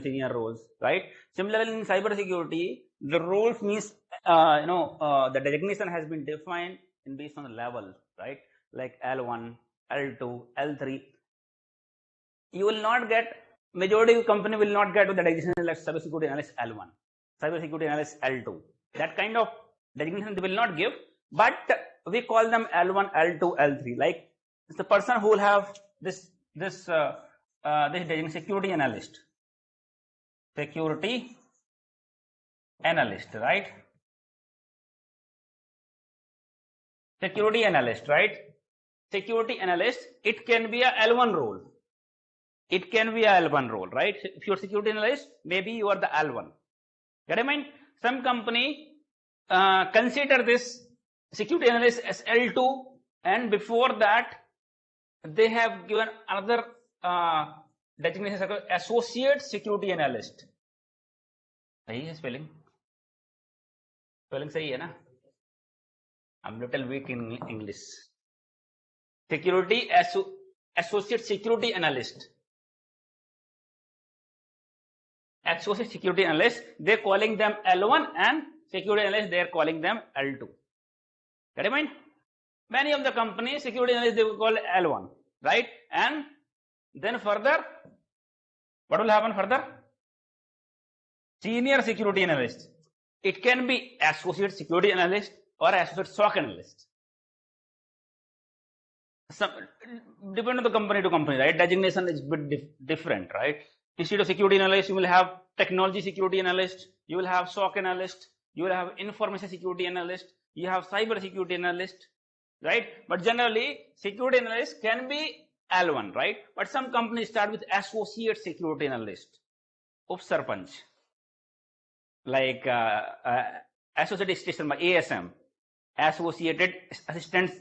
and senior roles, right? Similarly, in cybersecurity, the roles means the designation has been defined in based on the level, right? Like L1, L2, L3. You will not get, majority of company will not get to the designation like cybersecurity analyst L1, cybersecurity analyst L2. That kind of designation they will not give, but we call them L1, L2, L3. Like it's the person who will have this designation, security analyst, right? Security analyst, right? Security analyst, it can be a L1 role. It can be a L1 role, right? If you're security analyst, maybe you are the L1. Get I mean? Some company consider this security analyst as L2, and before that, they have given another designation as associate security analyst. सही है spelling? Spelling सही है ना? I'm little weak in English. Associate security analyst. Associate security analyst, they're calling them L1, and security analyst, they're calling them L2. Get it? Many of the companies, security analyst, they will call L1, right? And then further, what will happen further? Senior security analyst. It can be associate security analyst or associate SOC analyst. Depend on the company to company, right? Designation is a bit different, right? Instead of security analyst, you will have technology security analyst, you will have SOC analyst, you will have information security analyst, you have cyber security analyst, right? But generally, security analyst can be L1, right? But some companies start with associate security analyst, Sarpanch, like associate station ASM, associated assistant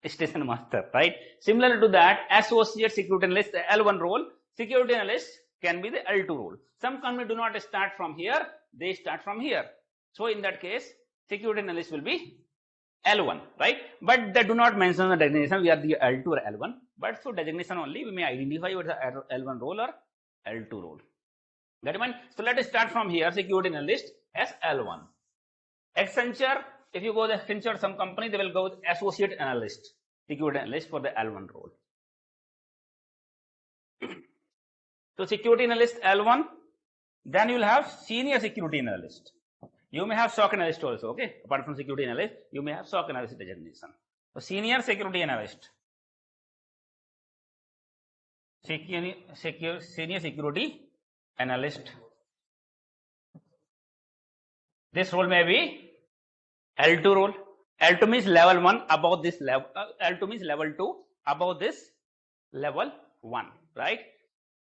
station master, right? Similar to that, associate security analyst, the L1 role, security analyst can be the L2 role. Some companies do not start from here, they start from here. So in that case, security analyst will be L1, right? But they do not mention the designation, we are the L2 or L1. But through designation only, we may identify whether L1 role or L2 role. That means, so let us start from here, security analyst as L1. Accenture, if you go to Accenture, some company, they will go with associate analyst, security analyst for the L1 role. So security analyst L1, then you will have senior security analyst. You may have SOC analyst also, okay? Apart from security analyst, you may have SOC analyst designation. So senior security analyst, senior security analyst. This role may be L2 role. L2 means level 1 above this level. L2 means level 2 above this level 1, right?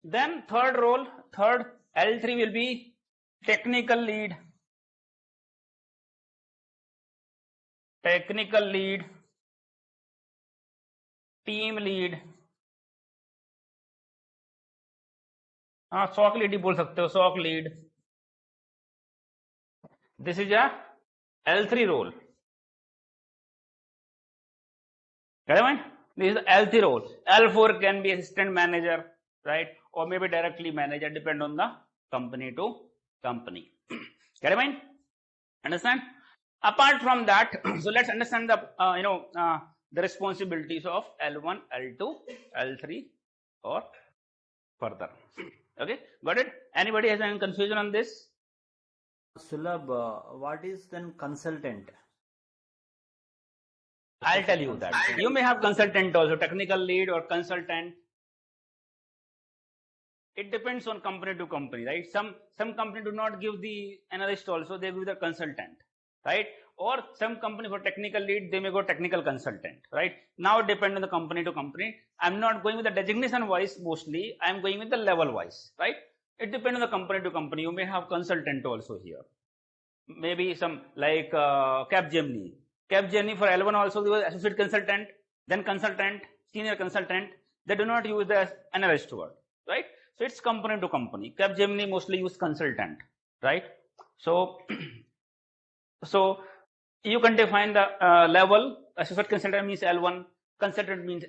Then third role, L3 will be technical lead, team lead. SOC lead ही बोल सकते हो, SOC lead. This is a L3 role. Get it? This is the L3 role. L4 can be assistant manager, right? Or maybe directly manager, depend on the company to company. Get it? Understand? Apart from that, so let's understand the the responsibilities of L1, L2, L3, or further. Okay, got it? Anybody has any confusion on this? Sulabh, what is then consultant? I'll tell you that. You may have consultant also, technical lead or consultant. It depends on company to company, right? Some company do not give the analyst also, they give the consultant, right? Or some company for technical lead, they may go technical consultant, right? Now it depends on the company to company. I'm not going with the designation wise mostly, I'm going with the level wise, right? It depends on the company to company. You may have consultant also here. Maybe some like Capgemini. Capgemini for L1 also they were associate consultant, then consultant, senior consultant. They do not use the analyst word, right? So it's company to company. Capgemini mostly use consultant, right? So you can define the level. Associate consultant means L1, consultant means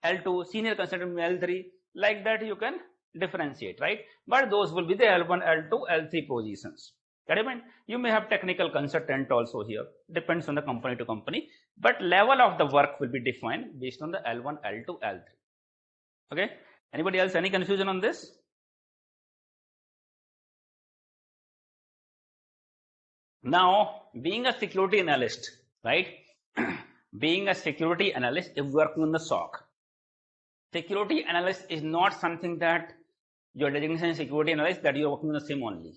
L2, senior consultant means L3. Like that you can differentiate, right? But those will be the L1, L2, L3 positions. Get it? You may have technical consultant also here. Depends on the company to company. But level of the work will be defined based on the L1, L2, L3. Okay. Anybody else? Any confusion on this? Now, being a security analyst, right? Being a security analyst is working on the SOC. Security analyst is not something that your designation is security analyst that you are working on the SIM only.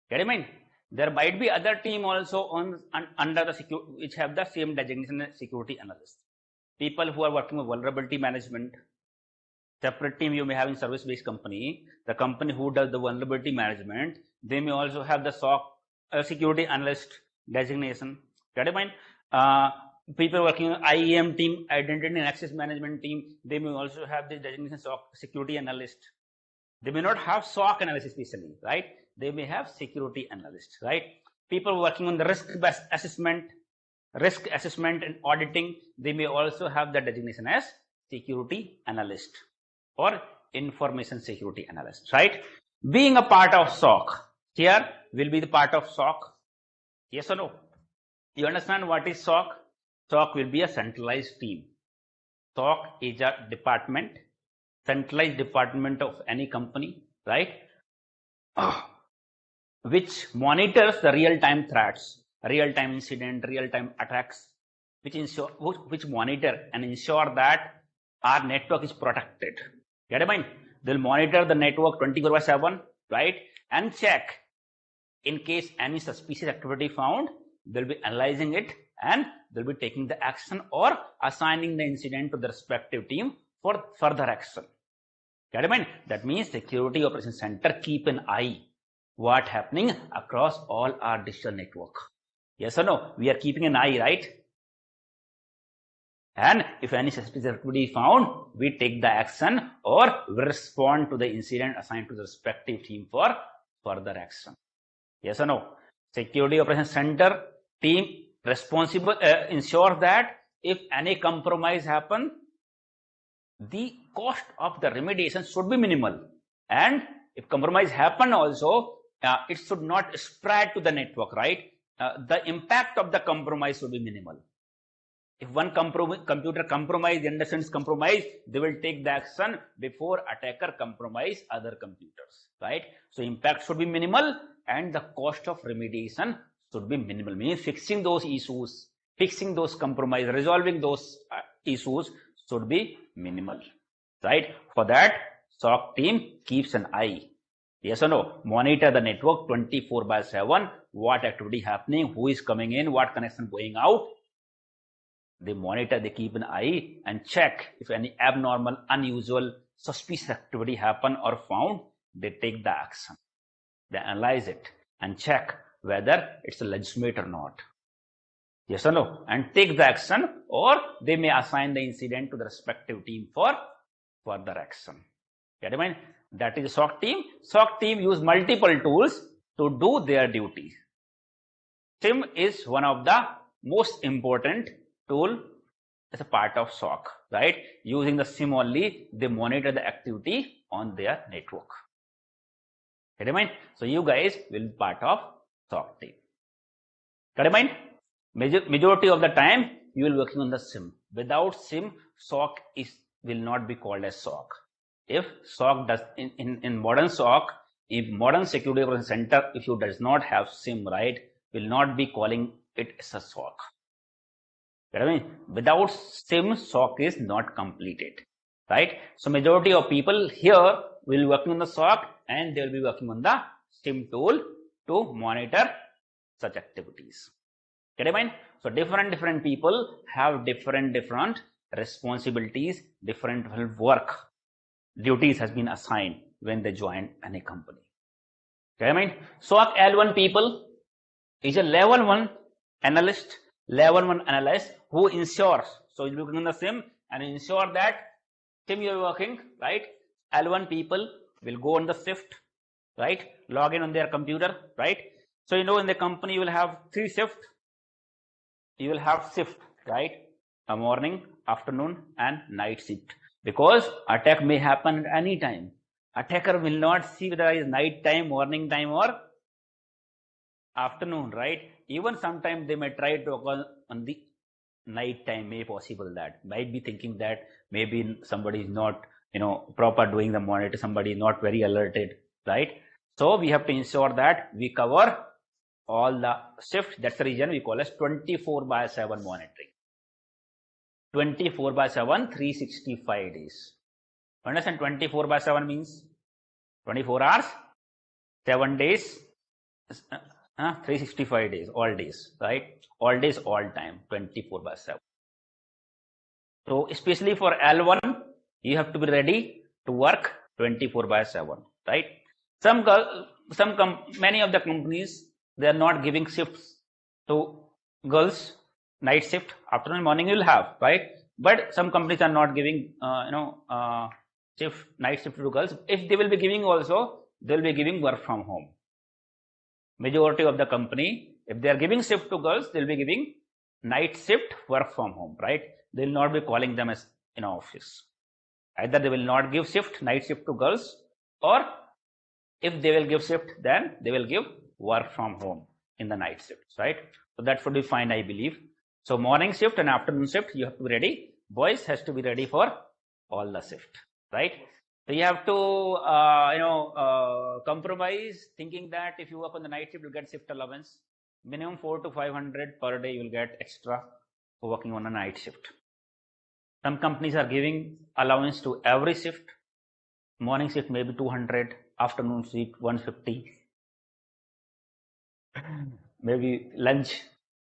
Get it? There might be other team also under the security which have the same designation as security analyst. People who are working with vulnerability management. Separate team you may have in service-based company. The company who does the vulnerability management, they may also have the SOC security analyst designation. Get it? People working on IAM team, identity and access management team, they may also have the designation SOC security analyst. They may not have SOC analysis especially, right? They may have security analyst, right? People working on the risk assessment and auditing, they may also have the designation as security analyst or information security analyst, right? Being a part of SOC, here will be the part of SOC. Yes or no? You understand what is SOC? SOC will be a centralized team. SOC is a department, centralized department of any company, right? Which monitors the real-time threats, real-time incident, real-time attacks, which monitor and ensure that our network is protected. Get it? They'll monitor the network 24/7, right? And check in case any suspicious activity found, they'll be analyzing it and they'll be taking the action or assigning the incident to the respective team for further action. Get it? That means security operations center keep an eye what happening across all our digital network. Yes or no? We are keeping an eye, right? And if any suspicious activity is found, we take the action or we respond to the incident assigned to the respective team for further action. Yes or no? Security Operations Center team responsible ensure that if any compromise happen, the cost of the remediation should be minimal. And if compromise happen also, it should not spread to the network, right? The impact of the compromise should be minimal. If one computer compromise, the understands compromise, they will take the action before attacker compromise other computers, right? So impact should be minimal and the cost of remediation should be minimal, meaning fixing those issues, fixing those compromise, resolving those issues should be minimal, right? For that, SOC team keeps an eye. Yes or no? Monitor the network 24/7, what activity happening, who is coming in, what connection going out. They monitor, they keep an eye and check if any abnormal, unusual, suspicious activity happen or found, they take the action. They analyze it and check whether it's legitimate or not. Yes or no? And take the action, or they may assign the incident to the respective team for further action. Get it? That is a SOC team. SOC team use multiple tools to do their duties. SIM is one of the most important tool as a part of SOC, right? Using the SIM only, they monitor the activity on their network. Get it? So you guys will be part of SOC team. Get it? Majority of the time you will be working on the SIM. Without SIM, SOC will not be called as SOC. If SOC does in modern SOC, if modern security operations center, if you does not have SIM, right, will not be calling it as a SOC. Without SIM, SOC is not completed, right? So majority of people here will be working on the SOC and they will be working on the SIM tool to monitor such activities. Get it? So different people have different responsibilities, different work duties has been assigned when they join any company. Okay, SOC L1 people is a level 1 analyst who ensures, so you're looking on the SIM and ensure that SIM you're working, right? L1 people will go on the shift, right? Log in on their computer, right? So in the company you will have 3 shifts. You will have shift, right? A morning, afternoon and night shift. Because attack may happen at any time. Attacker will not see whether it is night time, morning time, or afternoon, right? Even sometimes they may try to occur on the night time. May possible that might be thinking that maybe somebody is not, proper doing the monitor. Somebody is not very alerted, right? So we have to ensure that we cover all the shifts. That's the reason we call as 24/7 monitoring. 24/7, 365 days. Understand? 24/7 means 24 hours, 7 days, 365 days, all days, right? All days, all time, 24/7. So especially for L1, you have to be ready to work 24/7, right? Many of the companies, they are not giving shifts to girls, night shift, afternoon, morning you'll have, right? But some companies are not giving, night shift to girls. If they will be giving also, they'll be giving work from home. Majority of the company, if they are giving shift to girls, they'll be giving night shift work from home, right? They'll not be calling them as in office. Either they will not give night shift to girls, or if they will give shift, then they will give work from home in the night shifts, right? So that should be fine, I believe. So morning shift and afternoon shift, you have to be ready. Boys has to be ready for all the shift, right? So you have to, compromise, thinking that if you work on the night shift, you'll get shift allowance. Minimum 400 to 500 per day, you'll get extra for working on a night shift. Some companies are giving allowance to every shift. Morning shift maybe 200, afternoon shift 150, maybe lunch,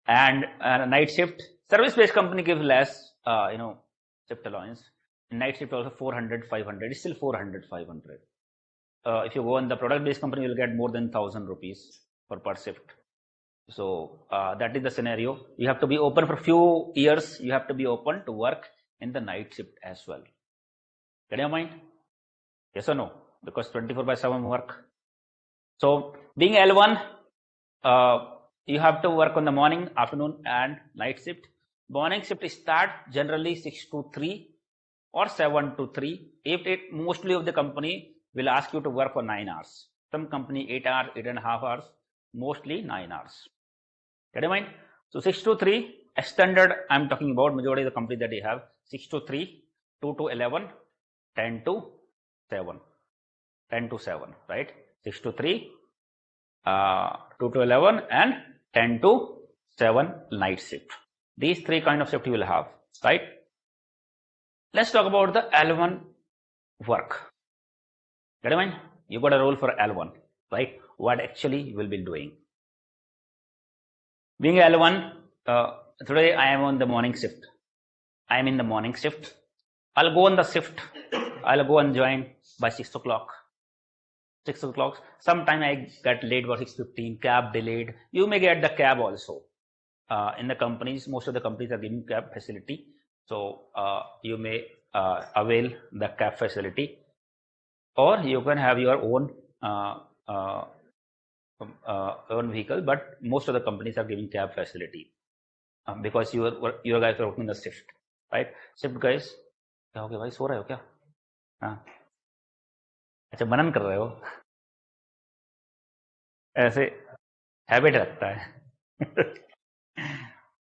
and night shift. Service-based company gives less, shift allowance. Night shift also 400, 500. It's still 400, 500. If you go on the product-based company, you'll get more than 1,000 rupees per shift. So that is the scenario. You have to be open for a few years. You have to be open to work in the night shift as well. Get your mind? Yes or no? Because 24/7 work. So being L1, you have to work on the morning, afternoon, and night shift. Morning shift start generally 6 to 3 or 7 to 3. If it mostly of the company will ask you to work for 9 hours. Some company 8 hours, 8.5 hours, mostly 9 hours. Get your mind? So 6 to 3, standard I'm talking about, majority of the company that you have, 6 to 3, 2 to 11, 10 to 7. 10 to 7, right? 6 to 3, 2 to 11, and 10 to 7 night shift. These three kind of shift you will have, right? Let's talk about the L1 work. Get mind? You got a role for L1, right? What actually you will be doing. Being L1, today I am on the morning shift. I am in the morning shift. I'll go on the shift. I'll go and join by 6 o'clock. 6 o'clock. Sometime I get late for 6:15, cab delayed. You may get the cab also. In the companies, most of the companies are giving cab facility. So you may avail the cab facility, or you can have your own vehicle. But most of the companies are giving cab facility because you guys are working the shift, right? Shift guys, क्या हो गया भाई, सो रहे हो क्या? हाँ, अच्छा मनन कर रहे हो? ऐसे हैबिट रखता है.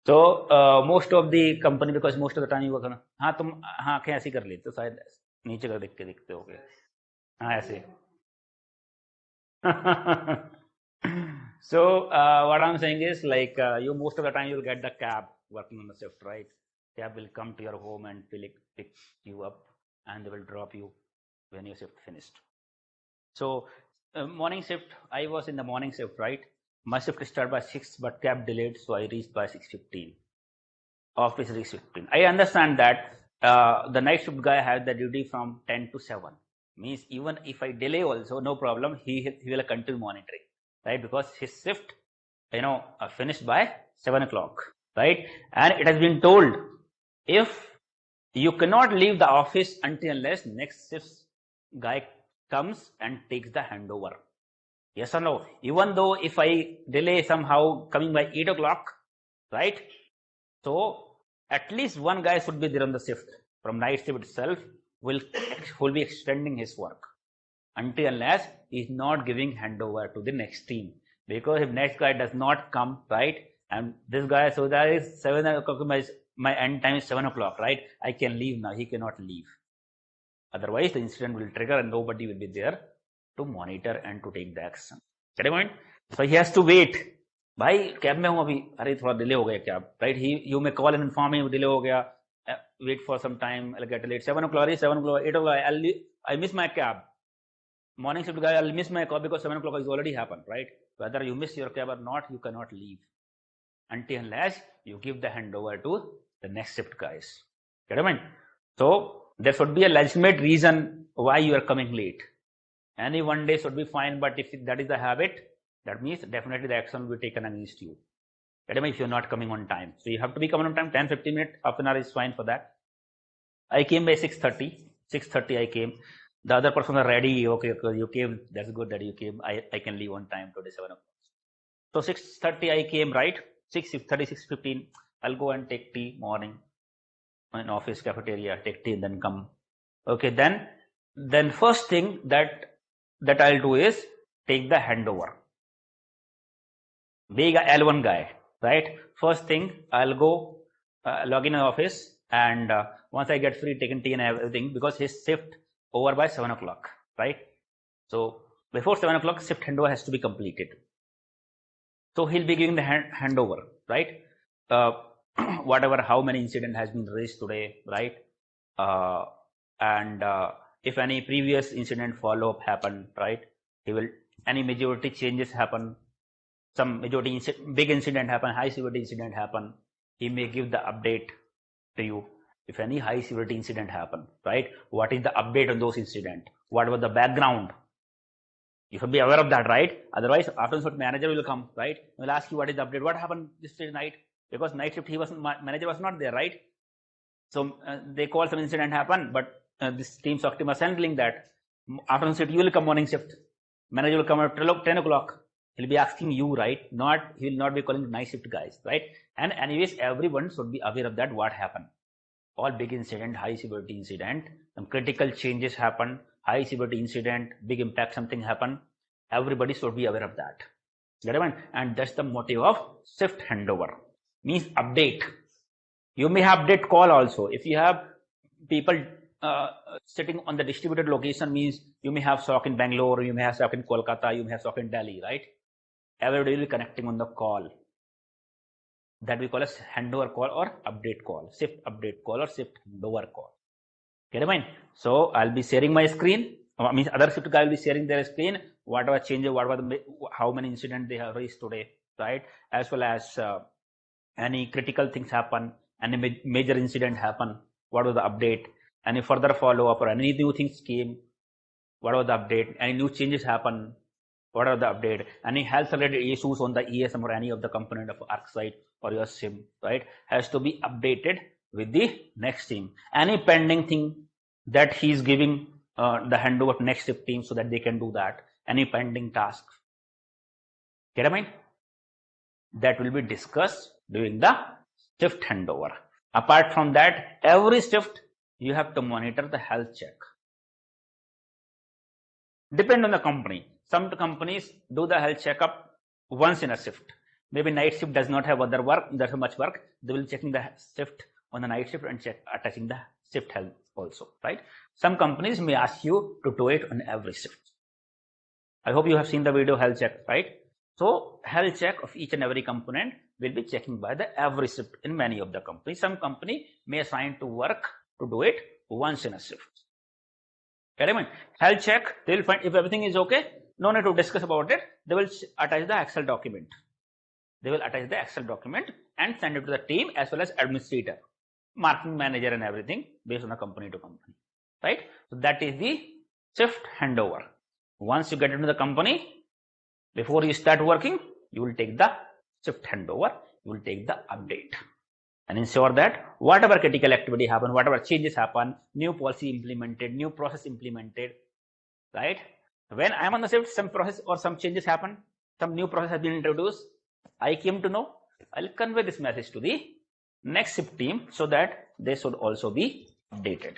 So most of the company, because most of the time you work on, हाँ तुम हाँ आंखें ऐसी कर लेते हो, शायद नीचे कर देख के दिखते हो गए, हाँ ऐसे. So what I'm saying is, like, you most of the time you'll get the cab working on the shift, right? Cab will come to your home and pick you up, and they will drop you when your shift finished. So morning shift, I was in the morning shift, right? My shift started by 6, but cab delayed, so I reached by 6:15. Office 6:15. I understand that the night shift guy has the duty from 10 to 7. Means even if I delay also, no problem. He will continue monitoring, right? Because his shift, finished by 7 o'clock, right? And it has been told, if you cannot leave the office until unless next shift guy comes and takes the handover. Yes or no? Even though if I delay somehow coming by 8 o'clock, right? So at least one guy should be there on the shift from night shift itself, will be extending his work. until unless he's not giving handover to the next team. Because if next guy does not come, right, and this guy, so that is 7 o'clock, my end time is 7 o'clock, right? I can leave now. He cannot leave. Otherwise, the incident will trigger and nobody will be there to monitor and to take the action. Get a point? So he has to wait. भाई cab में हूं अभी, अरे थोड़ा delay हो गया cab, right? You may call and inform him delay हो गया. Wait for some time. I'll get late. 7 o'clock, 7 o'clock, 8 o'clock. I miss my cab. Morning shift guy, I'll miss my call because 7 o'clock is already happened, right? Whether you miss your cab or not, you cannot leave until unless you give the handover to the next shift guys. Get a point? So there should be a legitimate reason why you are coming late. Any one day should be fine, but if that is the habit, that means definitely the action will be taken against you. Get a point? If you're not coming on time. So you have to be coming on time. 10-15 minutes, half an hour is fine for that. I came by 6:30. 6:30 I came. The other person are ready. Okay, you came. That's good that you came. I can leave on time today, 7 o'clock. So 6:30 I came, right? 6:30, 6:15. I'll go and take tea morning in office cafeteria. Take tea and then come. Okay, then first thing that I'll do is take the handover. Big L1 guy, right? First thing I'll go log in the office, and once I get free, taking tea and everything, because his shift over by 7 o'clock, right? So before 7 o'clock, shift handover has to be completed. So he'll be giving the handover, right? Whatever, how many incident has been raised today, right? And if any previous incident follow-up happened, right? He will, any majority changes happen, some majority big incident happen, high severity incident happen, he may give the update to you. If any high severity incident happen, right? What is the update on those incident? What was the background? You should be aware of that, right? Otherwise, afternoon manager will come, right? He will ask you what is the update, what happened this night? Because night shift manager was not there, right? So they call some incident happen, but this team SOC team was handling that. Afternoon shift, you will come morning shift. Manager will come at 10 o'clock. He'll be asking you, right? He will not be calling night shift guys, right? And anyways, everyone should be aware of that, what happened. All big incident, high severity incident, some critical changes happen, high severity incident, big impact, something happen. Everybody should be aware of that. Get it? And that's the motive of shift handover. Means update. You may have update call also. If you have people sitting on the distributed location, means you may have SOC in Bangalore, you may have SOC in Kolkata, you may have SOC in Delhi, right? Everybody will be connecting on the call. That we call as handover call or update call, shift update call or shift handover call. Get it, mind? So I'll be sharing my screen. Means other shift guy will be sharing their screen. Whatever changes, how many incidents they have raised today, right? As well as any critical things happen, any major incident happen. What was the update? Any further follow up or any new things came? What was the update? Any new changes happen? What are the update? Any health related issues on the ESM or any of the component of ArcSight or your SIM, right? Has to be updated with the next team. Any pending thing that he's giving the handover to next shift team so that they can do that. Any pending task. Get a mind? That will be discussed during the shift handover. Apart from that, every shift you have to monitor the health check. Depend on the company. Some companies do the health checkup once in a shift. Maybe night shift does not have other work, there's much work. They will checking the shift on the night shift and attaching the shift health also, right? Some companies may ask you to do it on every shift. I hope you have seen the video health check, right? So health check of each and every component will be checking by the every shift in many of the companies. Some company may assign to work to do it once in a shift. Health check, they will find if everything is okay, no need to discuss about it. They will attach the Excel document. They will attach the Excel document and send it to the team as well as administrator, marketing manager and everything based on a company to company, right? So that is the shift handover. Once you get into the company, before you start working, you will take the shift handover, you will take the update and ensure that whatever critical activity happen, whatever changes happen, new policy implemented, new process implemented, right? When I am on the shift, some process or some changes happen, some new process has been introduced, I came to know, I'll convey this message to the next shift team so that they should also be updated.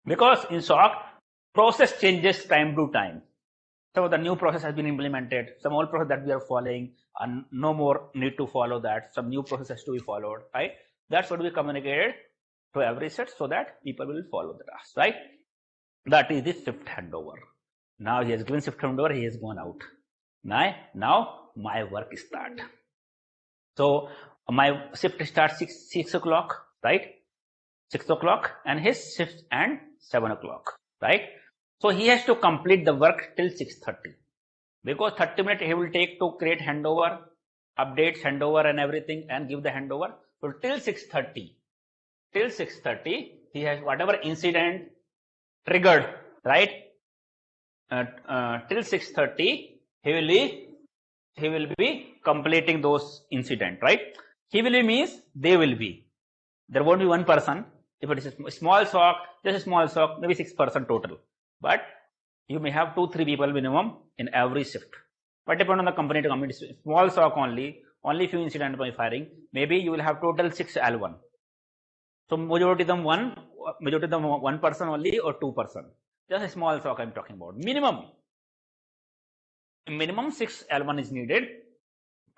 Because in SOC, process changes time to time. So the new process has been implemented. Some old process that we are following, and no more need to follow that. Some new process has to be followed, right? That's what we communicated to every set so that people will follow the task, right? That is the shift handover. Now he has given shift handover, he has gone out. Now my work start. So my shift starts 6 o'clock, right? 6 o'clock, and his shift and 7 o'clock, right? So he has to complete the work till 6:30 because 30 minutes he will take to create handover, updates, handover, and everything, and give the handover. So till 6:30, he has whatever incident triggered, right? Till 6:30, he will be completing those incident, right? He will be means they will be. There won't be one person. If it is a small SOC, just a small SOC, maybe 6% total. But you may have 2-3 people minimum in every shift. But depend on the company to company. Small SOC only few incident by firing. Maybe you will have total 6 L1. So majority of them one person only or 2%. Just a small SOC I'm talking about. Minimum 6 L1 is needed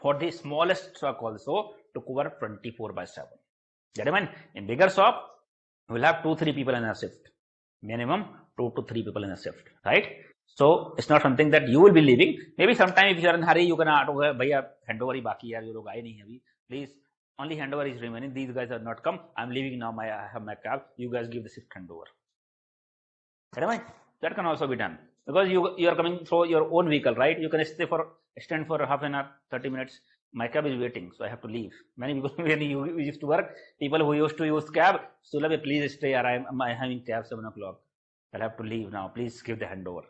for the smallest SOC also to cover 24/7. Get it? In bigger SOC, you will have 2-3 people in a shift. Minimum 2 to 3 people in a shift, right? So it's not something that you will be leaving. Maybe sometime if you are in a hurry, you can bhaiya handover hi baki hai, ye log aaye nahi hai abhi. Please, only handover is remaining. These guys have not come. I'm leaving now. I have my cab. You guys give the shift handover. That can also be done because you are coming through your own vehicle, right? You can extend for half an hour, 30 minutes. My cab is waiting, so I have to leave. Many people, when you used to work, people who used to use cab, Sulabh, please stay. I'm having cab 7 o'clock. I'll have to leave now. Please give the handover.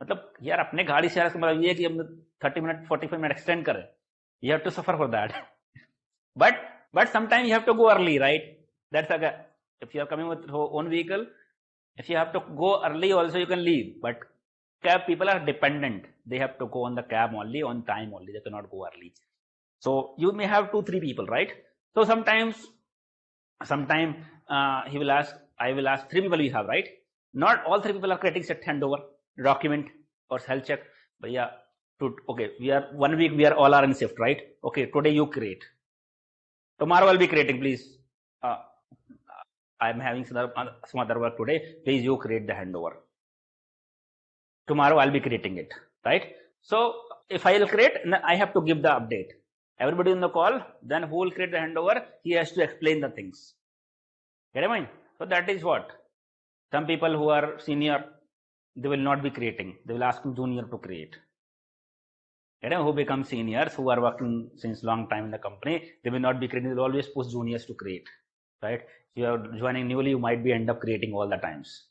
मतलब यार अपने गाड़ी से मतलब ये कि हम 30 minutes, 45 minutes extend करें. You have to suffer for that. But sometimes you have to go early, right? That's a, if you are coming with your own vehicle, if you have to go early also you can leave. But cab people are dependent. They have to go on the cab only, on time only. They cannot go early. So you may have 2-3 people, right? So sometime he will ask, I will ask 3 people we have, right? Not all 3 people are creating set handover, document or health check. But yeah, okay, we are 1 week, we are all are in shift, right? Okay, today you create. Tomorrow I'll be creating, please. I'm having some other work today. Please you create the handover. Tomorrow I'll be creating it, right? So if I will create, I have to give the update. Everybody in the call, then who will create the handover? He has to explain the things. Get it, mind? So that is what. Some people who are senior, they will not be creating. They will ask junior to create. Get it? Who become seniors, who are working since long time in the company, they will not be creating. They will always push juniors to create. Right? If you are joining newly, you might be end up creating all the times.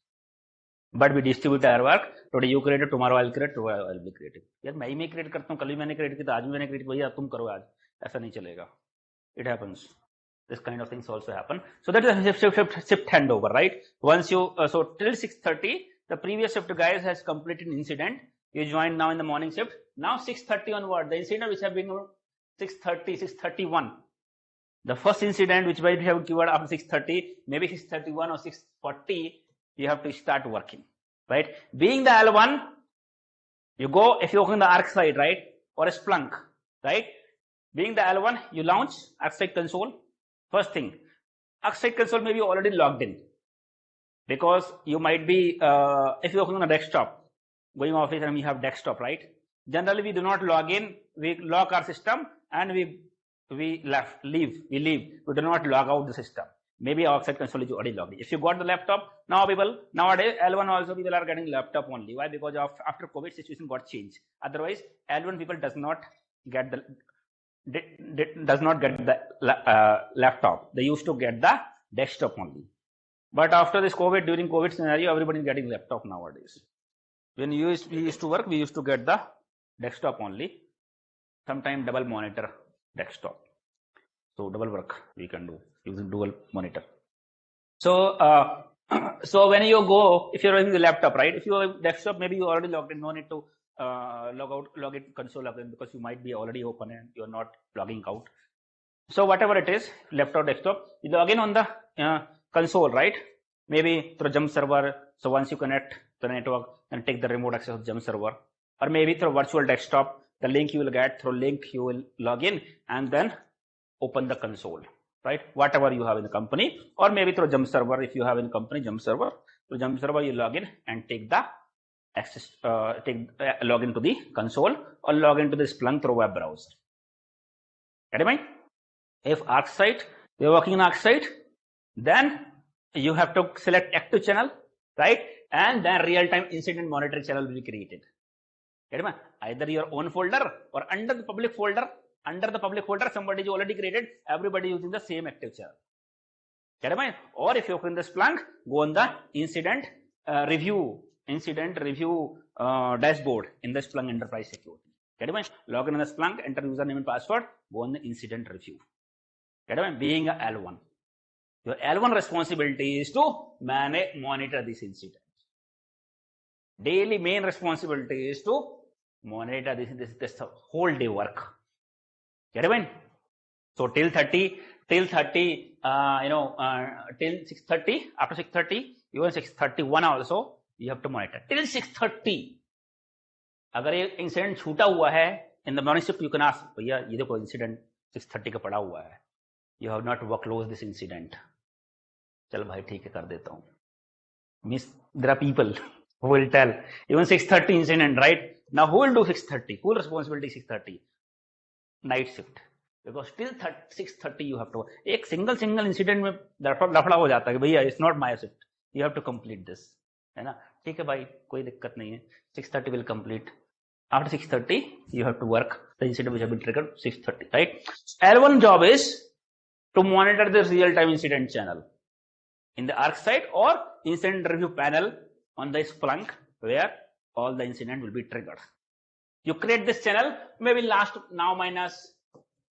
But we distribute our work. Today you create, tomorrow I'll create, tomorrow I'll be creating. यार मैं ही create करता हूँ, कल भी मैंने create किया, आज भी मैंने create किया, तुम करो आज. ऐसा नहीं चलेगा. It happens. This kind of things also happen. So that is a shift handover, right? Once you so till 6:30, the previous shift guys has completed incident. You join now in the morning shift. Now 6:30 onward, the incident which have been 6:30, 6:31. The first incident which might have given after 6:30, maybe 6:31 or 6:40, you have to start working, right? Being the L1, you go, if you open the ArcSight, right? Or a Splunk, right? Being the L1, you launch ArcSight console. First thing, ArcSight console may be already logged in because you might be, if you open on a desktop, going office and we have desktop, right? Generally, we do not log in. We lock our system and we leave. We do not log out the system. Maybe our ArcSight console is already logged in. If you got the laptop, nowadays L1 also people are getting laptop only. Why? Because after COVID situation got changed. Otherwise, L1 people does not get the laptop. They used to get the desktop only. But after this COVID, during COVID scenario, everybody is getting laptop nowadays. When we used to work, we used to get the desktop only. Sometimes double monitor desktop. So double work we can do using dual monitor. So so when you go, if you're using the laptop, right? If you have desktop, maybe you already logged in. No need to log in, console log in, because you might be already open and you're not logging out. So whatever it is, laptop, desktop, you log in on the console, right? maybe through jump server. So once you connect the network, then take the remote access of jump server, or maybe through virtual desktop. The link you will get through link you will log in and then open the console, right? Whatever you have in the company, or maybe through jump server if you have in company jump server. Through jump server you log in and take the access, log into the console or log into the Splunk through web browser. Get it? If ArcSight, you're working in ArcSight, then you have to select active channel, right? And then real-time incident monitoring channel will be created. Get it? Either your own folder or under the public folder. Under the public folder, somebody is already created. Everybody using the same active channel. Get it? Or if you're in the Splunk, go on the incident review dashboard in the Splunk Enterprise Security. Get it? Log in the Splunk, enter username and password, go on the incident review. Get it? Being a L1. Your L1 responsibility is to monitor this incident. Daily main responsibility is to monitor this whole day work. Get it? So till 30, till 6:30, after 6:30, even 6:31 also, you have to monitor. Till 6:30. अगर ये incident छूटा हुआ है in the morning shift, you can ask, भैया ये देखो incident 6:30 का पड़ा हुआ है. You have not workload this incident. चल भाई ठीक है कर देता हूँ. Means there are people who will tell even 6:30 incident, right? Now who will do 6:30? Full responsibility 6:30. Night shift. Because till 6:30 you have to. एक single incident में लफड़ा हो जाता है कि भैया it's not my shift. You have to complete this. है ना? ठीक है भाई कोई दिक्कत नहीं है. 6:30 will complete. After 6:30 you have to work the incident which have been triggered 6:30, right? L1 job is to monitor this real-time incident channel in the ArcSight or incident review panel on the Splunk where all the incident will be triggered. You create this channel, maybe last now minus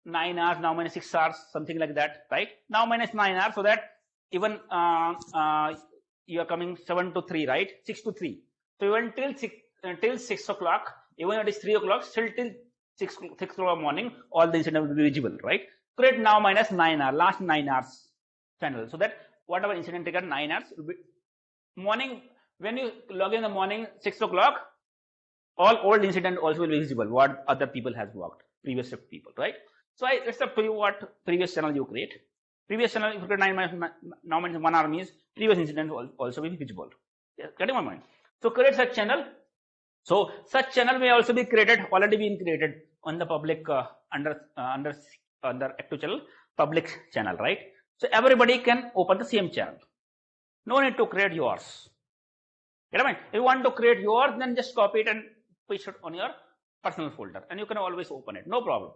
9 hours, now minus 6 hours, something like that, right? Now minus 9 hours, so that even you are coming 7 to 3, right? 6 to 3. So even till 6 o'clock, even it is 3 o'clock, still till 6 o'clock morning, all the incident will be visible, right? Create now minus 9 hours, last 9 hours channel, so that whatever incident triggered 9 hours will be morning. When you log in the morning 6 o'clock, all old incident also will be visible. What other people has worked, previous shift people, right? So it's up to you what previous channel you create. Previous channel, if you create 9 minus now minus 1 hour means previous incident will also be visible. Yeah, getting my mind? So create such channel. So such channel may also be created, already been created on the public under active channel, public channel, right? So everybody can open the same channel. No need to create yours. Get it? If you want to create yours, then just copy it and push it on your personal folder, and you can always open it. No problem.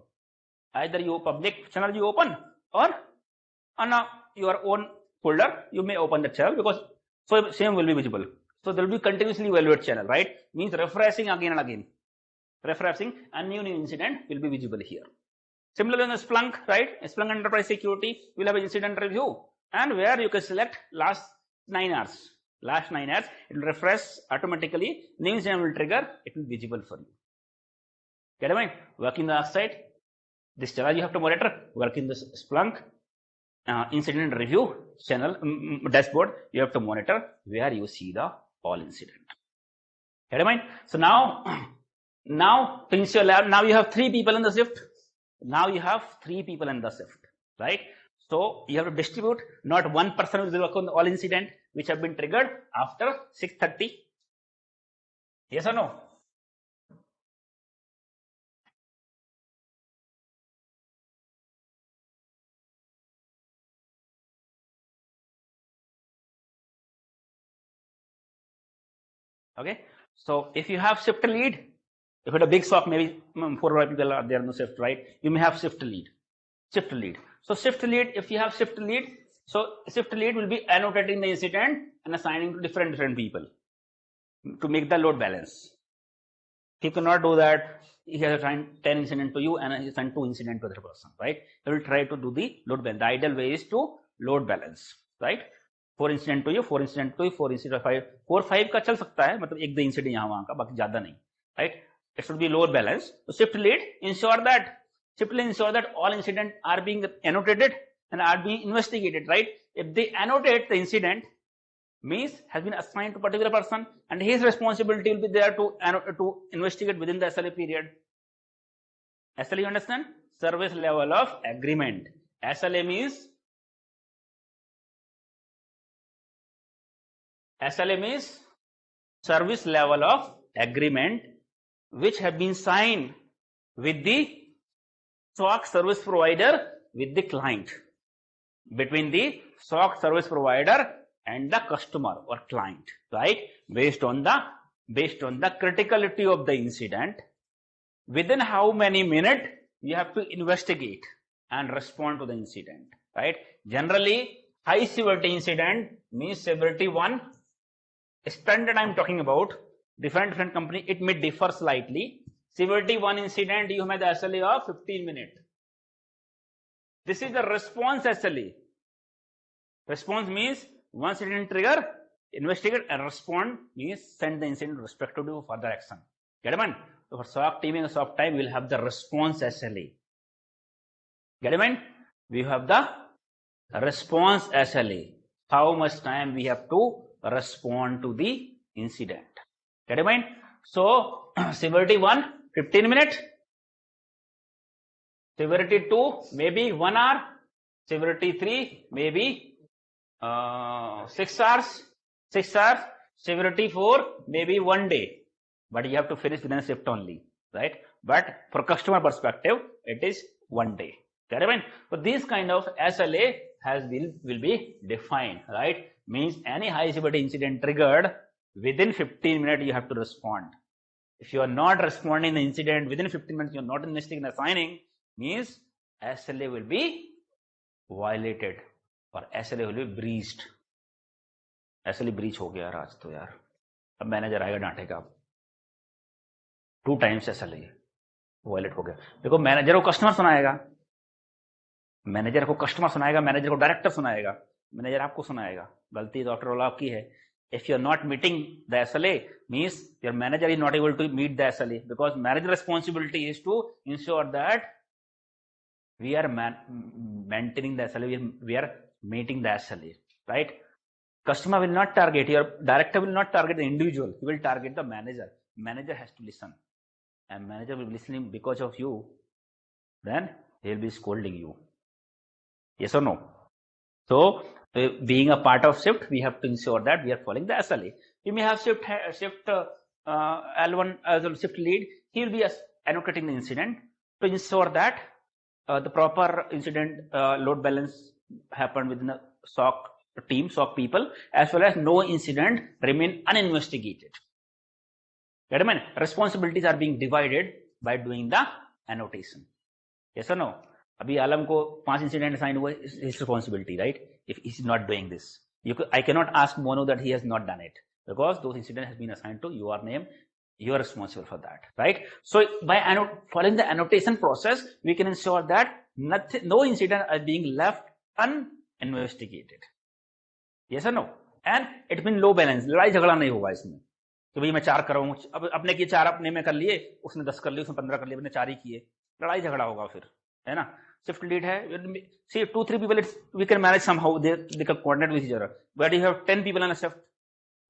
Either you public channel you open, or on your own folder you may open the channel, because so same will be visible. So there will be continuously evaluate channel, right? Means refreshing again and again. Refreshing and new incident will be visible here. Similarly in the Splunk, right? Splunk Enterprise Security will have an incident review, and where you can select last 9 hours. Last 9 hours, it will refresh automatically. New incident will trigger, it will be visible for you. Get it? Work in the ArcSight. This channel you have to monitor. Work in the Splunk incident review channel dashboard. You have to monitor where you see the all incident. Get it? So now since your lab, now you have 3 people in the shift. Now you have 3 people in the shift, right? So you have to distribute. Not one person will work on all incident which have been triggered after 6:30. Yes or no? Okay. So if you have shift lead, if you have a big SOC, maybe 4 or 5 people are there in the shift, right? You may have shift lead. Shift lead. So shift lead, if you have shift lead, so shift lead will be annotating the incident and assigning to different people to make the load balance. He cannot do that. He has assigned 10 incident to you and he assigned 2 incident to other person, right? He will try to do the load balance. The ideal way is to load balance, right? 4 incident to you, 4 incident to you, 4 incident 5. 4-5 का चल सकता है, मतलब 1-2 incident यहाँ वहाँ का, बाकी ज्यादा नहीं, right? It should be load balance. So shift lead ensure that all incidents are being annotated and are being investigated, right? If they annotate the incident, means has been assigned to a particular person, and his responsibility will be there to investigate within the SLA period. SLA, you understand? Service level of agreement. SLA means service level of agreement which have been signed with the SOC service provider with the client, between the SOC service provider and the customer or client, right? Based on the criticality of the incident, within how many minutes you have to investigate and respond to the incident, right? Generally, high severity incident means severity 1. Standard I'm talking about, different company, it may differ slightly. Severity 1 incident, you have the SLA of 15 minutes. This is the response SLA. Response means once incident trigger, investigate, and respond means send the incident respective to further action. Get it, man? So for SOC teaming and SOC time, we'll have the response SLA. Get it, man? We have the response SLA. How much time we have to respond to the incident. Get it, man? So severity 1, 15 minutes. Severity 2, maybe 1 hour. Severity 3, maybe 6 hours. 6 hours. Severity 4, maybe 1 day. But you have to finish within a shift only, right? But for customer perspective, it is 1 day. Get it? So this kind of SLA will be defined, right? Means any high severity incident triggered within 15 minutes you have to respond. If you are not responding the incident within 15 minutes, you are not investigating and assigning, means SLA will be violated or SLA will be breached. SLA breach हो गया आज तो यार, अब manager आएगा डांटेगा, 2 times SLA violet हो गया. देखो मैनेजर को कस्टमर सुनाएगा, मैनेजर को डायरेक्टर सुनाएगा, मैनेजर आपको सुनाएगा. गलती डॉक्टर वाला आपकी है. If you are not meeting the SLA, means your manager is not able to meet the SLA, because manager responsibility is to ensure that we are maintaining the SLA, we are meeting the SLA, right? Customer will not target, your director will not target the individual, he will target the manager. Manager has to listen, and manager will be listening because of you, then he will be scolding you. Yes or no? So being a part of shift, we have to ensure that we are following the SLA. We may have shift L1 as a shift lead. He will be annotating the incident to ensure that the proper incident load balance happened within the SOC team, SOC people, as well as no incident remain uninvestigated. Get it? Responsibilities are being divided by doing the annotation. Yes or no? Abhi Alam ko 5 incident assigned हुआ, his responsibility, right? If he's not doing this, I cannot ask Mono that he has not done it, because those incident has been assigned to your name. You are responsible for that, right? So by following the annotation process, we can ensure that no incident are being left uninvestigated. Yes or no? And it's been low balance. लड़ाई झगड़ा नहीं होगा इसमें कि भाई मैं 4 कर रहा हूँ, अब अपने किए 4 अपने में कर लिए, उसने 10 कर लिए, उसने 15 कर लिए, अपने 4 ही किए, लड़ाई झगड़ा होगा फिर, है ना? Shift lead है, see 2-3 people, we can manage somehow, they can coordinate with each other. But you have 10 people on a shift,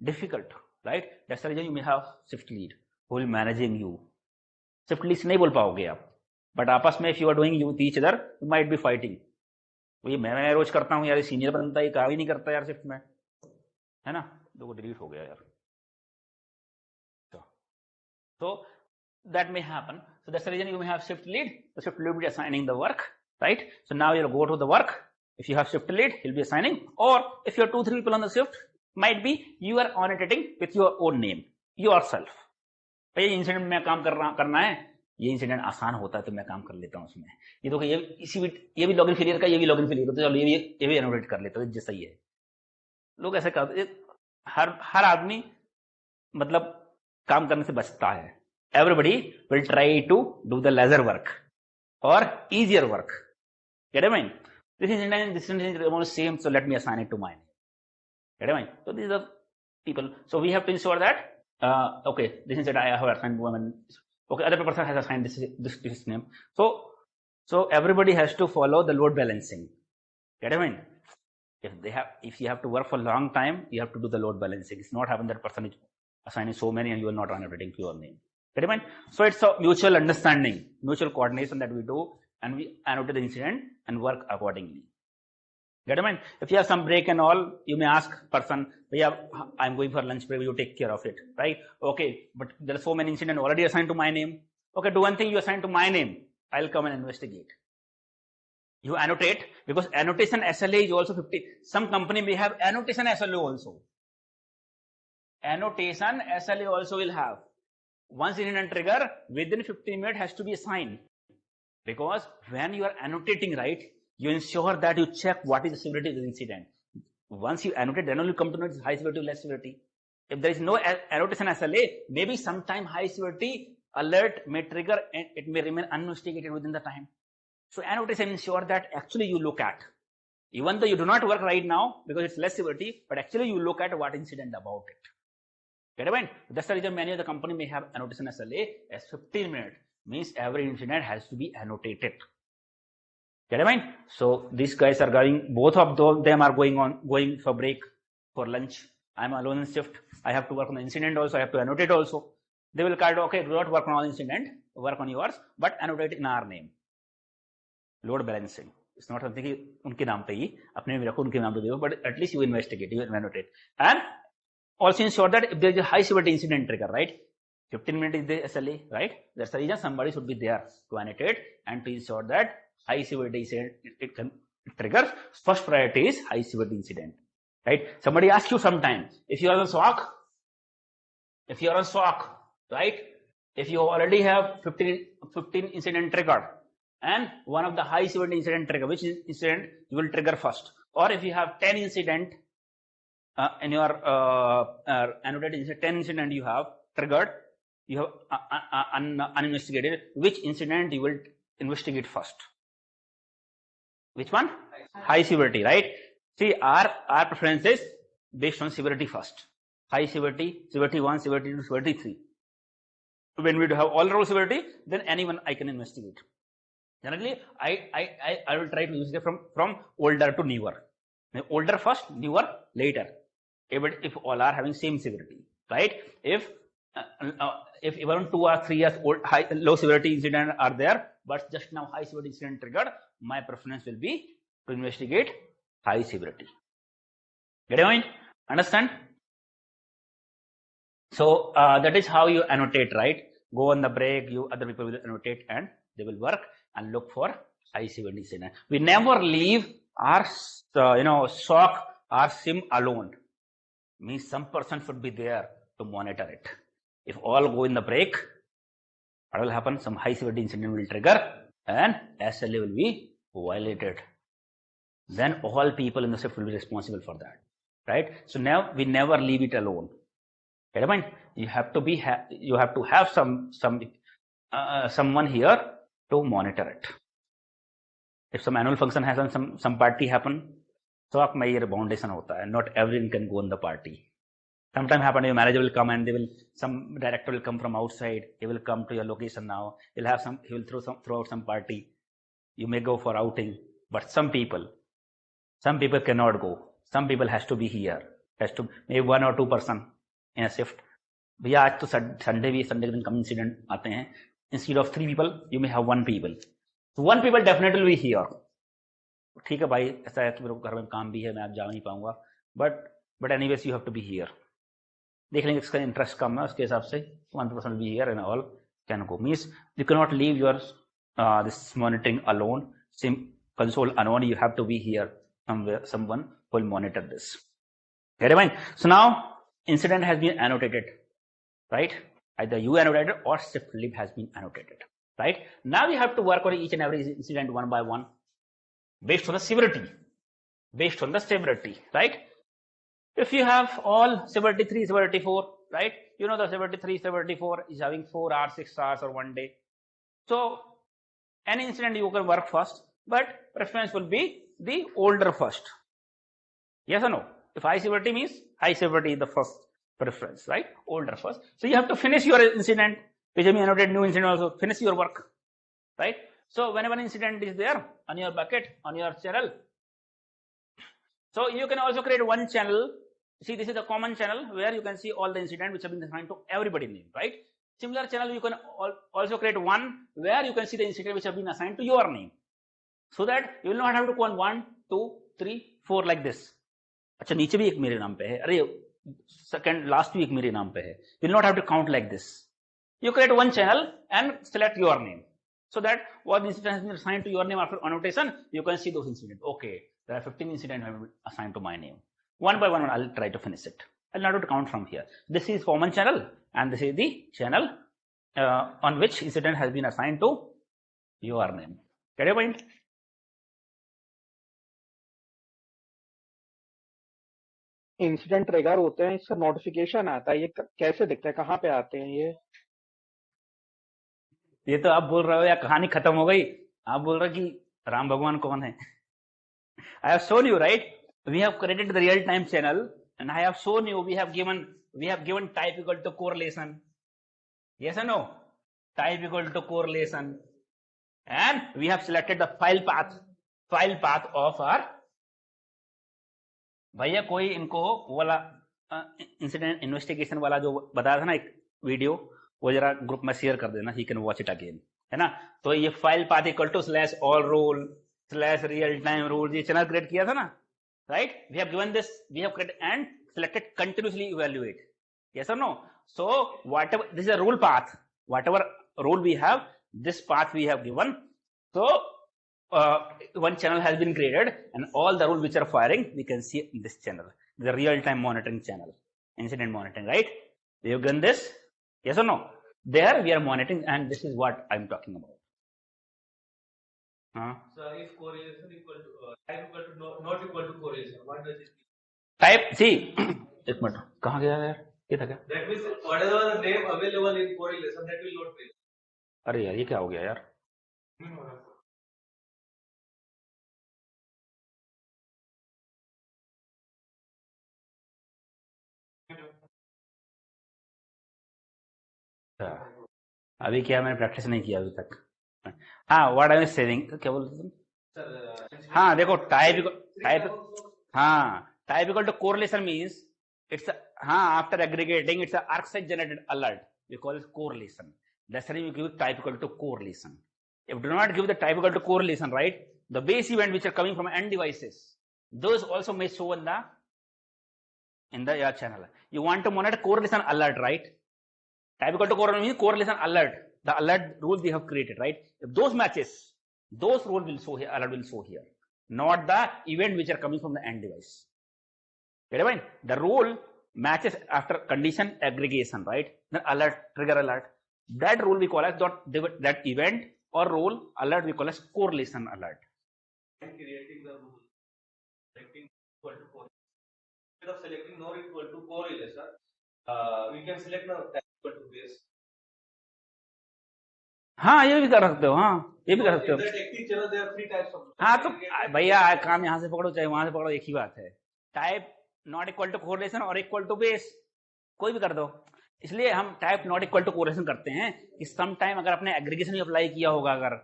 difficult, right? That's the reason you may have shift lead who will managing you. Shift lead से नहीं बोल पाओगे आप, but आपस में if you are doing with each other, you might be fighting. वही मैं रोज करता हूँ यार, सीनियर बनता है, काम ही नहीं करता यार शिफ्ट में, है ना? देखो डिलीट हो गया यार. So that may happen. So that's the reason you may have shift lead. The shift lead will be assigning the work, right? So now you'll go to the work. If you have shift lead, he'll be assigning. Or if you're 2-3 people on the shift, might be you are annotating with your own name, yourself. ये incident में काम करना है, ये incident आसान होता है तो मैं काम कर लेता हूँ उसमें. ये तो ये भी लॉगिन फेलियर का, ये भी लॉगिन फेलियर, तो चलो ये भी एनोटेट कर लेता हूँ, जैसा ही है. लोग ऐसे करते, हर आदमी मतलब काम करने से बचता है. Everybody will try to do the lesser work or easier work. Get it? This is almost same, so let me assign it to mine. Get it? So these are people. So we have to ensure that okay, this is that I have assigned woman. Okay, other person has assigned this name. So everybody has to follow the load balancing. Get it? If you have to work for a long time, you have to do the load balancing. It's not happen that person is assigning so many and you are not annotating your name. Get it? So it's a mutual understanding, mutual coordination that we do, and we annotate the incident and work accordingly. Get it? If you have some break and all, you may ask person, I'm going for lunch break, you take care of it, right? Okay, but there are so many incidents already assigned to my name. Okay, do one thing, you assign to my name. I'll come and investigate. You annotate, because annotation SLA is also 50. Some company may have annotation SLA also. Annotation SLA also will have. Once incident trigger, within 15 minutes has to be assigned. Because when you are annotating, right, you ensure that you check what is the severity of the incident. Once you annotate, then only come to know it's high severity or less severity. If there is no annotation SLA, maybe sometime high severity alert may trigger and it may remain uninvestigated within the time. So annotation ensure that actually you look at, even though you do not work right now because it's less severity, but actually you look at what incident about it. Get it? That's the reason many of the company may have annotation SLA as 15 minutes. Means every incident has to be annotated. Get it? So these guys are going, both of them are going for break, for lunch. I'm alone in shift. I have to work on the incident also. I have to annotate also. They will call, okay, do not work on all incident, work on yours, but annotate in our name. Load balancing. It's not something unke naam pe hi, apne mein rakho, unke naam pe dekho, but at least you investigate, you annotate. And also ensure that if there is a high severity incident trigger, right? 15 minutes is the SLA, right? That's the reason somebody should be there to annotate and to ensure that high severity incident it triggers. First priority is high severity incident, right? Somebody asks you sometimes, if you are on SOC, right? If you already have 15 incident triggered and one of the high severity incident trigger, which incident you will trigger first? Or if you have 10 incident in your annotated incident, 10 incident you have triggered, you have uninvestigated, which incident you will investigate first? Which one? High severity, right? See, our preference is based on severity first. High severity, severity 1, severity 2, severity 3. When we do have all roll severity, then anyone I can investigate. Generally, I will try to use it from older to newer. Older first, newer later. If all are having same severity, right? If even 2 or 3 years old, low severity incident are there, but just now high severity incident triggered, my preference will be to investigate high severity. Get it? Understand? So that is how you annotate, right? Go on the break, other people will annotate and they will work and look for high severity incident. We never leave our SOC, our SIM alone. Means some person should be there to monitor it. If all go in the break, what will happen? Some high severity incident will trigger and SLA will be violated. Then all people in the shift will be responsible for that, right? So now we never leave it alone. Get it? You have to have someone here to monitor it. If some annual function has some party happen, SOC mein ye foundation hota hai. Not everyone can go on the party. Sometimes happen, your manager will come and some director will come from outside. He will come to your location now. He will throw out some party. You may go for outing, but some people cannot go. Some people has to be here. Maybe 1 or 2 person in a shift. भैया आज तो Sunday के दिन कम incident आते हैं. Instead of 3 people, you may have 1 people. So 1 people definitely will be here. ठीक है भाई, ऐसा है कि मेरे को घर में काम भी है, मैं आज जा नहीं पाऊंगा. But anyways, you have to be here. देख लेंगे इसका इंटरेस्ट कम है, उसके हिसाब से 1% will be here and all can go. Means you cannot leave your this monitoring alone, SIM console alone. You have to be here somewhere, someone will monitor this. Get it? So now incident has been annotated, right? Either you annotated or shift lib has been annotated, right? Now we have to work on each and every incident one by one based on the severity, right? If you have all severity 3, severity 4, right? You know the severity 3, severity 4 is having 4 hours, 6 hours or 1 day. So any incident you can work first, but preference will be the older first. Yes or no? If high severity means high severity is the first preference, right? Older first. So you have to finish your incident. Which means annotate new incident also. Finish your work, right? So whenever an incident is there on your bucket, on your channel, So you can also create one channel. See, this is the common channel where you can see all the incidents which have been assigned to everybody name, right? Similar channel you can also create one where you can see the incident which have been assigned to your name, so that you will not have to go on 1, 2, 3, 4 like this. अच्छा नीचे भी एक मेरे नाम पे है, अरे second last भी एक मेरे नाम पे है. You will not have to count like this. You create one channel and select your name, so that what incident has been assigned to your name after annotation, you can see those incidents. Okay, there are 15 incidents have been assigned to my name. One by one, I'll try to finish it. I'll not have to count from here. This is common channel, and this is the channel on which incident has been assigned to your name. Get your point? Incident trigger होते हैं, इसका notification आता है, ये कैसे दिखता है, कहाँ पे आते हैं ये तो आप बोल रहे हो या कहानी खत्म हो गई. आप बोल रहे हो कि राम भगवान कौन है. I have shown you, right? We have created the real time channel, and I have shown you we have given type equal to correlation. Yes or no? Type equal to correlation, and we have selected the file path of our. भैया कोई इनको वाला incident investigation वाला जो बताया था ना एक वीडियो, वो जरा ग्रुप में शेयर कर देना. He can watch it again, है ना. तो ये file path equal to slash all rule slash real time rule, ये चैनल क्रिएट किया था ना, right? We have given this, we have created and selected continuously evaluate. Yes or no? So whatever, this is a rule path, whatever rule we have, this path we have given. So one channel has been created, and all the rules which are firing we can see in this channel, the real time monitoring channel, incident monitoring, right? We have done this. Yes or no? There we are monitoring, and this is what I'm talking about. So if correlation equal to type equal to not equal to correlation, what does it mean? Type, see, एक minute कहाँ गया यार, ये था क्या? That means whatever the name available in correlation, that will not fail. अरे यार ये क्या हो गया यार? अभी क्या, मैंने प्रैक्टिस नहीं किया अभी तक. हाँ, व्हाट आई एम सेइंग, क्या बोल रहे तुम? हाँ देखो, type equal to correlation means it's after aggregating, it's a ArcSight generated alert. We call it correlation. That's why we give type equal to correlation. If do not give the type equal to correlation, right, the base event which are coming from end devices, those also may show in the channel. You want to monitor correlation alert, right? Type equal to correlation means correlation alert. The alert rule we have created, right? If those matches, those rule will show here, alert will show here, not the event which are coming from the end device. Get it right? The rule matches after condition aggregation, right? Then alert, trigger alert. That rule we call as that event or rule alert we call as correlation alert. And creating the rule, selecting equal to correlation. Instead of selecting not equal to correlation, we can select now type equal to base. हाँ ये भी कर सकते हो. हाँ ये भी कर सकते हो. Channel, there are 3 types of. हाँ तो भैया काम यहाँ से पकड़ो चाहे वहां से पकड़ो, एक ही बात है. Type not equal to correlation और इक्वल टू बेस, कोई भी कर दो. इसलिए हम type not equal to correlation करते हैं कि सम टाइम अगर आपने एग्रीगेशन भी अप्लाई किया होगा अगर,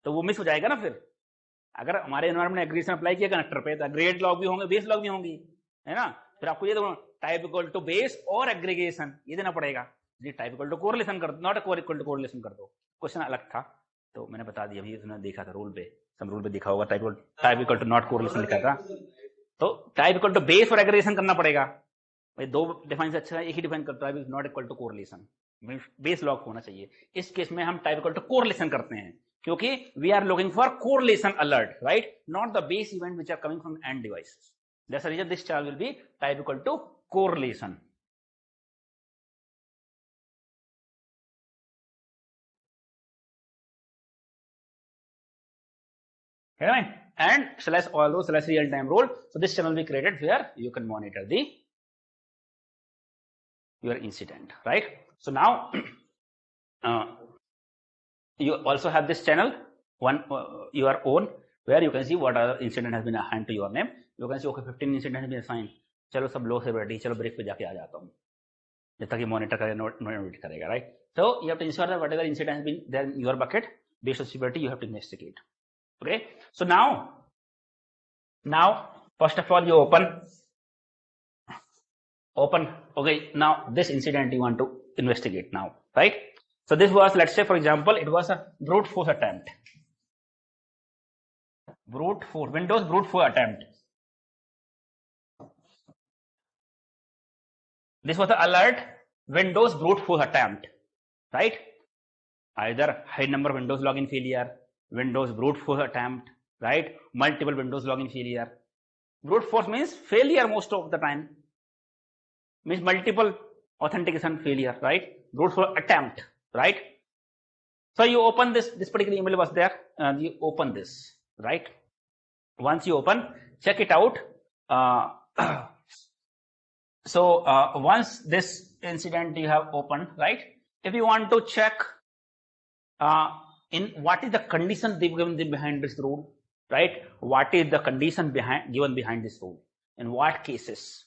तो वो मिस हो जाएगा ना. फिर अगर हमारे एनवायरमेंट में एग्रीगेशन अप्लाई किया कनेक्टर पे, तो ग्रेड लॉग भी होंगे, बेस लॉग भी होंगी, है ना. फिर आपको ये देखो टाइप इक्वल टू बेस और एग्रीगेशन ये देना पड़ेगा. टाइप इक्वल टू कोरिलेशन कर दो, नॉट इक्वल टू कोरिलेशन कर दो. क्वेश्चन अलग था तो मैंने बता दिया. अभी तुमने देखा था रूल पे, सम रूल पे दिखा होगा type equal to not correlation लिखा था. तो टाइप इक्वल टू बेस और एग्रीगेशन करना पड़ेगा. भाई दो डिफाइन से अच्छा है एक ही डिफाइन करता है, not equal to correlation, base log होना चाहिए. इस केस में हम टाइप इक्वल टू कोरिलेशन करते हैं क्योंकि we are looking for correlation alert, right, not the base event which are coming from end devices. That's the reason this chart will be type equal to correlation. Right? And slash all those slash real time rule. So this channel will be created where you can monitor your incident, right? So now you also have this channel your own, where you can see what other incident has been assigned to your name. You can see okay 15 incident has been assigned. चलो सब लो से ready, चलो break पे जाके आ जाता हूँ जब तक ये monitor करेगा, note करेगा, right? So you have to ensure that whatever incident has been there in your bucket, based on severity, you have to investigate. Okay, so now First of all, you open. Okay, now this incident you want to investigate now, right? So this was, let's say, for example, it was a brute force attempt. Windows brute force attempt. This was the alert, Windows brute force attempt, right? Either high number of Windows login failure, Windows brute force attempt, right? Multiple Windows login failure. Brute force means failure most of the time. Means multiple authentication failure, right? Brute force attempt, right? So you open this particular email was there, and you open this, right? Once you open, check it out. So once this incident you have opened, right? If you want to check in what is the condition given behind this rule, right? What is the condition given behind this rule? In what cases?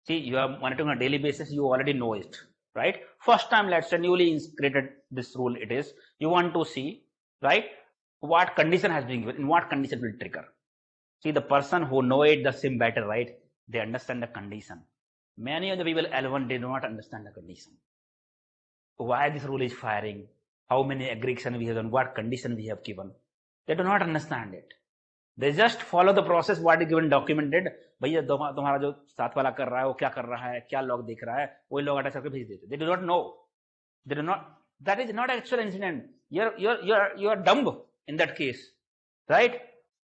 See, you are monitoring on a daily basis, you already know it, right? First time, let's say newly created this rule it is, you want to see, right? What condition has been given, in what condition will trigger. See, the person who know it the sim better, right? They understand the condition. Many of the people L1 they do not understand the condition. Why this rule is firing, how many aggregation we have done, what condition we have given. They do not understand it. They just follow the process what is given documented. भैया तुम्हारा जो साथ वाला कर रहा है वो क्या कर रहा है, क्या लॉग देख रहा है, वही लॉग अटैच करके भेज देते. They do not know. They do not. That is not actual incident. You are dumb in that case, right?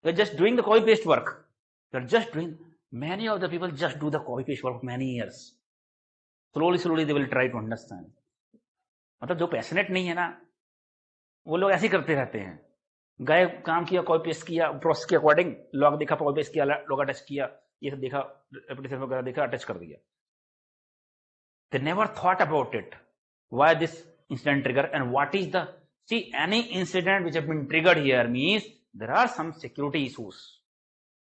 You're just doing the copy paste work. You're just doing. Many of the people just do the copy paste work for many years. Slowly they will try to understand. मतलब जो passionate नहीं है ना, वो लोग ऐसे करते रहते हैं. गए काम किया, कॉपी पेस्ट किया, प्रोसेस के अकॉर्डिंग लॉग देखा, कॉपी पेस्ट किया, लॉग अटैच किया, ये सब देखा, रेपिटेशन वगैरह देखा, अटैच कर दिया. They never thought about it. Why this incident trigger and what is the, see, any incident which have been triggered here means there are some security issues.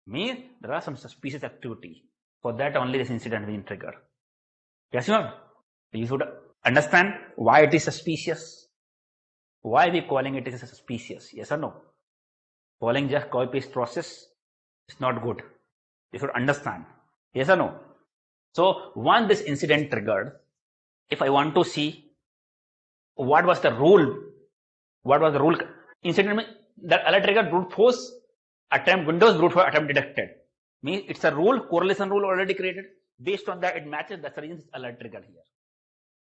Means there are some suspicious activity. For that only this incident being triggered. Yes, you should understand why it is suspicious. Why we calling it is suspicious? Yes or no? Calling just copy paste process is not good. You should understand. Yes or no? So once this incident triggered, if I want to see what was the rule, incident that alert triggered brute force attempt, Windows brute force attempt detected. Means it's a rule, correlation rule already created. Based on that, it matches. That's the reason it's alert triggered here.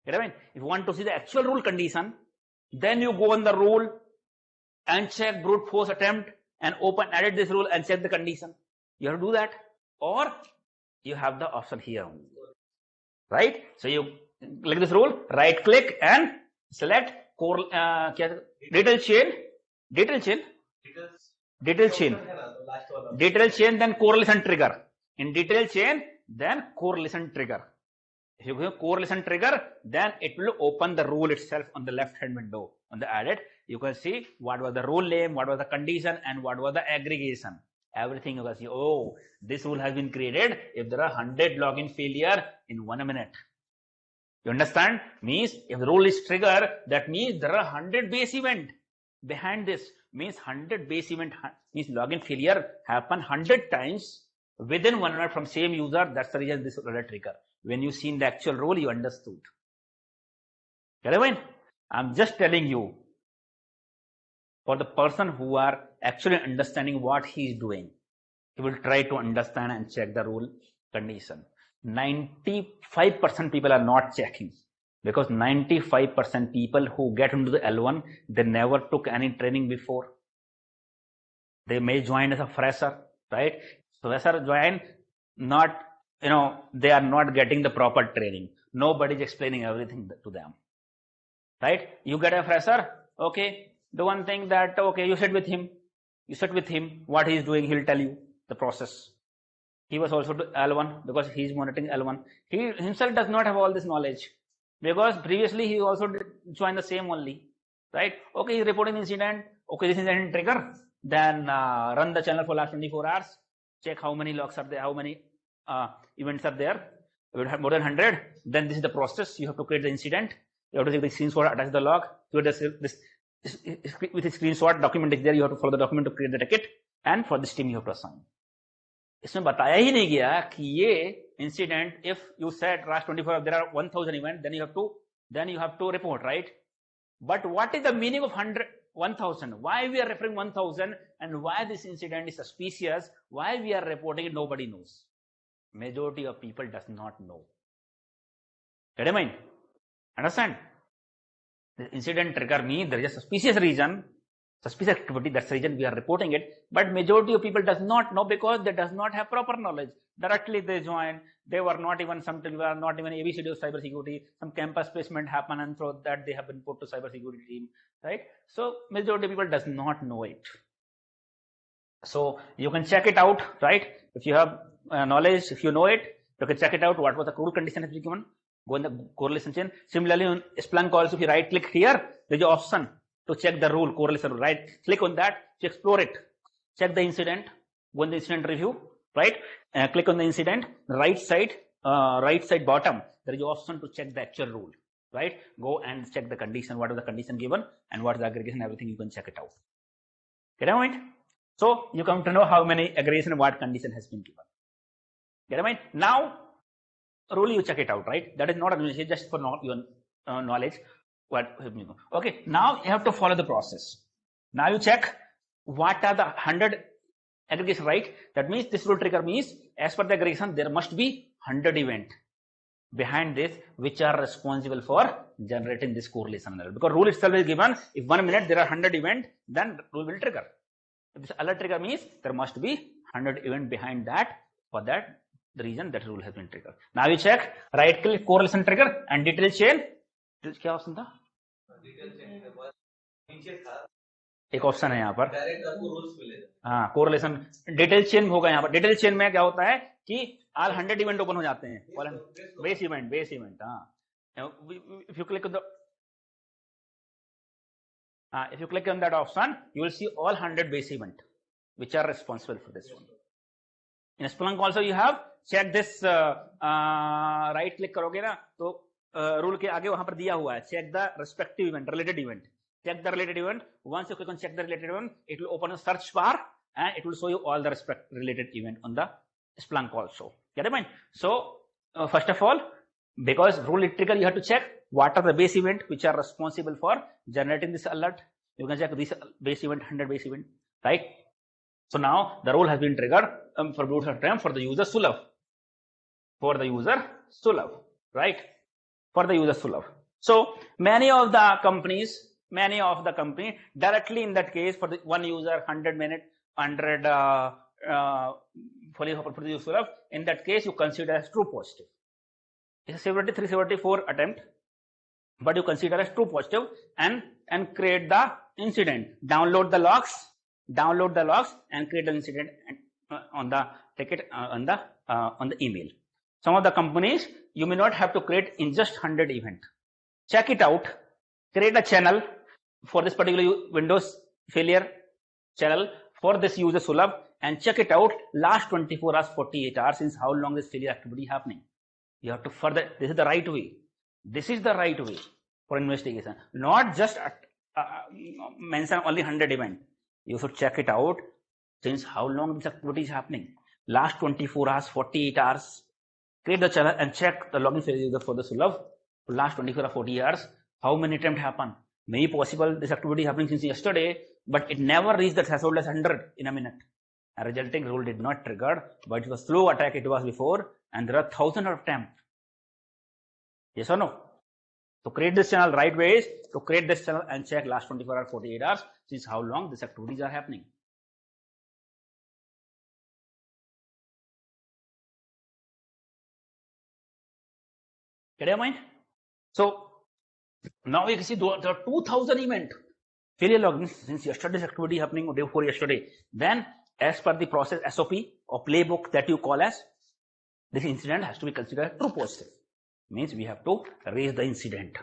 You know what I mean? If you want to see the actual rule condition, then you go on the rule and check brute force attempt and edit this rule and check the condition. You have to do that. Or you have the option here only. Right? So you click this rule, right click and select detail chain, then correlation trigger. In detail chain, then correlation trigger. If you go correlation trigger, then it will open the rule itself on the left hand window. On the edit, you can see what was the rule name, what was the condition, and what was the aggregation. Everything you can see. Oh, this rule has been created if there are 100 login failure in 1 minute. You understand? Means if the rule is triggered, that means there are 100 base event behind this. Means 100 base event means login failure happen 100 times within 1 minute from same user. That's the reason this alert trigger. When you seen the actual rule, you understood. Get it? I'm just telling you, for the person who are actually understanding what he is doing, he will try to understand and check the rule condition. 95% people are not checking, because 95% people who get into the L1, they never took any training before. They may join as a fresher, right? Fresher join, not, they are not getting the proper training. Nobody is explaining everything to them, right? You get a fresher, okay, the one thing that, okay, you sit with him, what he is doing, he'll tell you the process. He was also to L1 because he is monitoring L1. He himself does not have all this knowledge because previously he also joined the same only, right? Okay, he's reporting incident. Okay, this incident trigger. Then run the channel for last 24 hours. Check how many logs are there, how many events are there. You would have more than 100. Then this is the process. You have to create the incident. You have to take the screenshot, attach the log. With a screenshot document is there. You have to follow the document to create the ticket. And for this team, you have to assign. इसमें बताया ही नहीं गया कि ये incident, if you set last 24 hours there are 1000 events, then you have to report, right? But what is the meaning of 1000? Why we are referring 1000 and why this incident is suspicious? Why we are reporting it? Nobody knows. Majority of people does not know. Get it, mind? Understand? The incident trigger means there is a suspicious reason, suspicious activity. That's the reason we are reporting it. But majority of people does not know because they does not have proper knowledge. Directly they join. They were not even ABCD of cybersecurity. Some campus placement happen, and through that they have been put to cybersecurity team, right? So majority of people does not know it. So you can check it out, right? If you have knowledge, if you know it, you can check it out. What was the rule condition has been given? Go in the correlation chain. Similarly, on Splunk also, if you right click here, there is an option to check the rule correlation. Right click on that to explore it. Check the incident. Go in the incident review. Right. Click on the incident. Right side bottom. There is an option to check the actual rule. Right. Go and check the condition. What is the condition given and what is the aggregation? Everything you can check it out. Get a point? So you come to know how many aggregation and what condition has been given. Get a point? Now, rule you check it out, right? That is not a message, just for your knowledge. Okay, now you have to follow the process. Now you check what are the 100 aggregation, right? That means this rule trigger means as per the aggregation, there must be 100 events behind this which are responsible for generating this correlation alert. Because rule itself is given, if 1 minute there are 100 events, then rule will trigger. If this alert trigger means there must be 100 events behind that. For that, the reason that rule has been triggered. Now you check, right click correlation trigger and detail chain. क्या option था? एक option है यहाँ पर, हाँ correlation detail chain होगा यहाँ पर. डिटेल चेन में क्या होता है कि ऑल 100 इवेंट ओपन हो जाते हैं. Base event. हाँ, if you click on that option, you will see all 100 base event which are responsible for this one. In Splunk also you have check this. Right click करोगे ना तो rule के आगे वहां पर दिया हुआ है check the respective event, related event. Check the related event. Once you click on check the related event, it will open a search bar and it will show you all the related event on the Splunk also. Get it, mind? So first of all, because rule trigger, you have to check what are the base event which are responsible for generating this alert. You can check this base event, 100 base event, right? So now the rule has been triggered for boot term for the user Sulabh. Right? For the user Sulabh. So many of the company directly in that case for the one user 100 minute 100 fully for the user Sulabh, in that case you consider as true positive. It's a 374 attempt, but you consider as true positive and create the incident. Download the logs and create an incident on the ticket on the email. Some of the companies you may not have to create in just 100 event. Check it out. Create a channel for this particular Windows failure channel for this user Sulabh and check it out last 24 hours, 48 hours, since how long is failure activity happening. You have to further. This is the right way. This is the right way for investigation. Not just mention only 100 event. You should check it out since how long this activity is happening. Last 24 hours, 48 hours. Create the channel and check the login failure for the Sulabh for last 24 or 40 hours. How many attempts happen? Maybe possible this activity happening since yesterday, but it never reached the threshold as 100 in a minute. A resulting rule did not trigger, but it was slow attack it was before, and there are thousands of attempts. Yes or no? So create this channel right ways to create this channel and check last 24 or 48 hours since how long these activities are happening. Get your mind? So now we can see there are 2000 event failure login since yesterday's activity happening or day before yesterday. Then as per the process SOP or playbook that you call as, this incident has to be considered true positive. Means we have to raise the incident,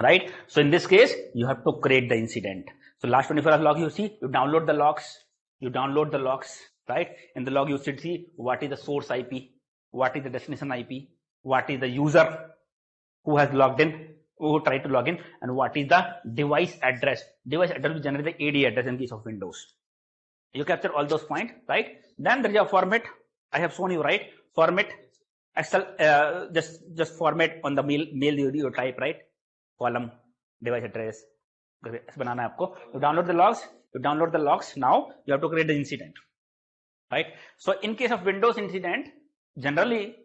right? So in this case, you have to create the incident. So last 24 hours log you see, you download the logs, right? In the log you should see what is the source IP, what is the destination IP, what is the user who has logged in, who tried to log in, and what is the device address. Device address will generate the AD address in case of Windows. You capture all those points, right? Then there is a format I have shown you, right? Format Excel, just format on the mail you type, right? Column, device address, banana hai aapko. You download the logs. Now you have to create the incident, right? So in case of Windows incident, generally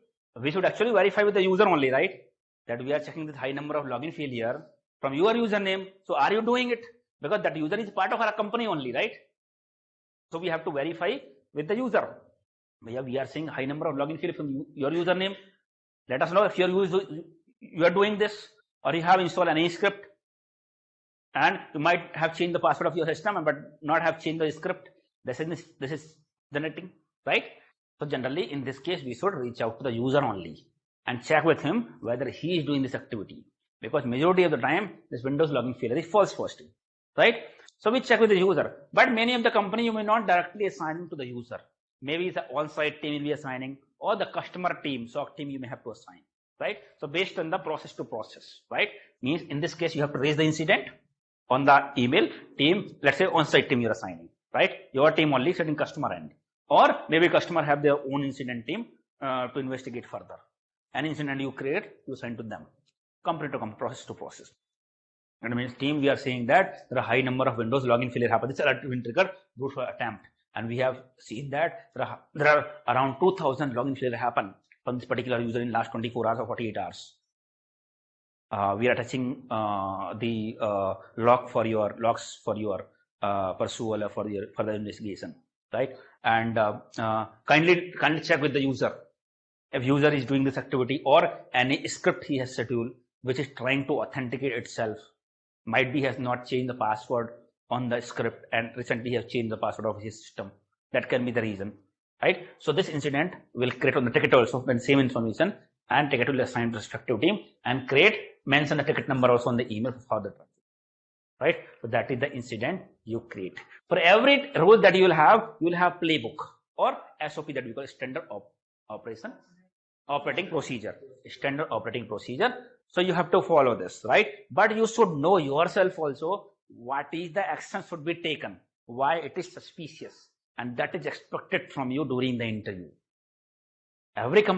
we should actually verify with the user only, right? That we are checking this high number of login failure from your username. So are you doing it? Because that user is part of our company only, right? So we have to verify with the user. We are seeing high number of login failure from your username. Let us know if you are doing this, or you have installed any script, and you might have changed the password of your system but not have changed the script. This is generating, right? So generally in this case we should reach out to the user only and check with him whether he is doing this activity, because majority of the time this Windows login failure is false positive, right? So we check with the user, but many of the company you may not directly assign to the user. Maybe it's an on-site team will be assigning, or the customer team, SOC team you may have to assign, right? So based on the process to process, right? Means in this case you have to raise the incident on the email team. Let's say on-site team you're assigning, right? Your team only sitting customer end, or maybe customer have their own incident team to investigate further. Any incident you create, you send to them, company to company, process to process. That means team, we are saying that there are high number of Windows login failure happen. This alert will trigger brute force attempt, and we have seen that there are around 2,000 login failure happen from this particular user in last 24 hours or 48 hours. We are attaching the logs for your pursual or for your further investigation, right? And kindly check with the user if user is doing this activity, or any script he has scheduled which is trying to authenticate itself. Might be has not changed the password on the script and recently has changed the password of his system. That can be the reason, right? So this incident will create on the ticket also when same information, and ticket will assign to respective team and mention the ticket number also on the email for further traffic, right? So that is the incident you create. For every role that you will have playbook or SOP, that we call standard operating procedure, standard operating procedure. So you have to follow this, right? But you should know yourself also what is the action should be taken, why it is suspicious, and that is expected from you during the interview. Every company